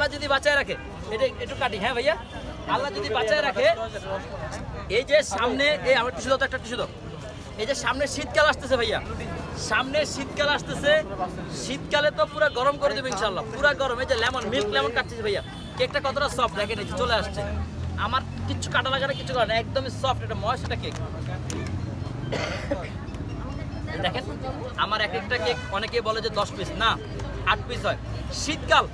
আল্লাহ যদি বাঁচায় রাখে, এটা একটু কাটি, হ্যাঁ ভাইয়া, আল্লাহ যদি বাঁচায় রাখে, এই যে সামনে এই আমার টিস্যু দাও তো, একটা টিস্যু দাও। এই যে সামনে শীতকাল আসতেছে ভাইয়া, সামনে শীতকাল আসতেছে, শীতকালে তো পুরো গরম করে দেবে ইনশাল্লাহ, পুরো গরম। এই যে মিল্ক লেমন কাটতেছে ভাইয়া, কেকটা কতটা সফট দেখেন, এই যে চলে আসছে, আমার কিচ্ছু কাটা লাগে না, কিছু করে না, একদমই সফট, এটা ময়েস্ট একটা কেক। দেখেন আমার এক একটা কেক অনেকে বলে যে 10 পিস, না 8 পিস হয়। শীতকাল,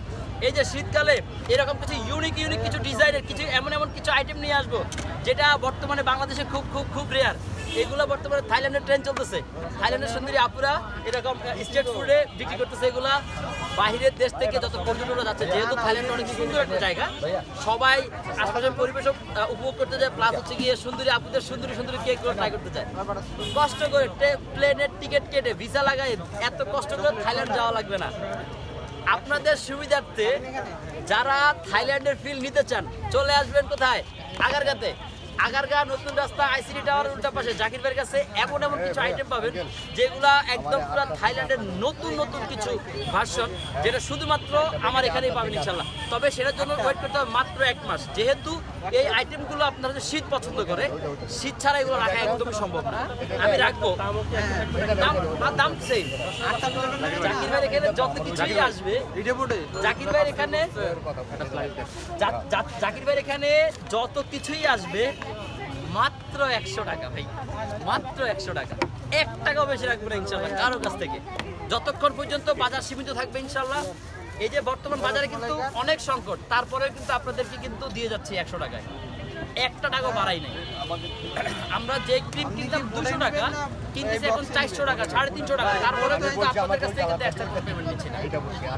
এই যে শীতকালে এরকম কিছু ইউনিক কিছু ডিজাইনের কিছু এমন কিছু আইটেম নিয়ে আসবো যেটা বর্তমানে বাংলাদেশে খুব খুব খুব রেয়ার। এগুলো বর্তমানে থাইল্যান্ডের ট্রেন্ড চলতেছে, থাইল্যান্ডের সুন্দরী আপুরা এরকম স্ট্রিট ফুডে বিক্রি করতেছে। এগুলা বাইরের দেশ থেকে যত পর্যটকরা যাচ্ছে, যেহেতু থাইল্যান্ড অনেক সুন্দর একটা জায়গা, সবাই আশপাশের পরিবেশ উপভোগ করতে যায়, প্লাস হচ্ছে গিয়ে সুন্দরী আপুদের সুন্দরী কেকগুলো ট্রাই করতে চায়। কষ্ট করে প্লেনের টিকিট কেটে ভিসা লাগাই এত কষ্ট করে থাইল্যান্ড যাওয়া লাগবে না। আপনাদের সুবিধার্থে যারা থাইল্যান্ডের ফিল নিতে চান চলে আসবেন কোথায়, আগারগাঁতে। আগারগাঁ নতুন রাস্তা আইসিডি টাওয়ারের উল্টা পাশে জাকির ভাইয়ের কাছে এমন কিছু আইটেম পাবেন যেগুলা একদম পুরো থাইল্যান্ডের নতুন কিছু ভার্সন, যেটা শুধুমাত্র আমার এখানেই পাবেন ইনশাল্লাহ। তবে সেটার জন্য ওয়েট করতে হবে মাত্র 1 মাস, যেহেতু এই আইটেমগুলো আপনারা যে শীত পছন্দ করে, শীত ছাড়া এগুলো রাখা একদমই সম্ভব না। আমি রাখবো, দাম সেম। জাকির ভাইয়ের এখানে যত কিছুই আসবে, জাকির ভাইয়ের এখানে যত কিছুই আসবে মাত্র 100 টাকা ভাই, মাত্র 100 টাকা, 1 টাকাও বেশি রাখবো না ইনশাল্লাহ কারো কাছ থেকে, যতক্ষণ পর্যন্ত বাজার সীমিত থাকবে ইনশাল্লাহ। এই যে বর্তমান বাজারে কিন্তু অনেক সংকট, তারপরেও কিন্তু আপনাদেরকে কিন্তু দিয়ে যাচ্ছি 100 টাকায়, 1 টাকাও বাড়াই নাই। আমরা যে ক্রিম কিনতাম 200 টাকা, কিনতেছি এখন 400 টাকা, 350 টাকা, তারপরে কিন্তু আপনাদের কাছ থেকে কিন্তু এক্সট্রা পেমেন্ট নিচ্ছি না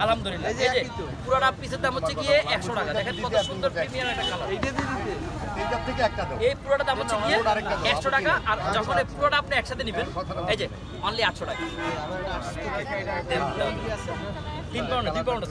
আলহামদুলিল্লাহ। এই যে পুরোটা পিসের দাম হচ্ছে গিয়ে 100 টাকা, দেখেন কত সুন্দর প্রিমিয়াম একটা কালার। এই পুরোটা দাম হচ্ছে গিয়ে 100 টাকা, আর যখন এই পুরোটা আপনি একসাথে নেবেন, এই যে অনলি 800 টাকা। 3 পাউন্ড 2 পাউন্ড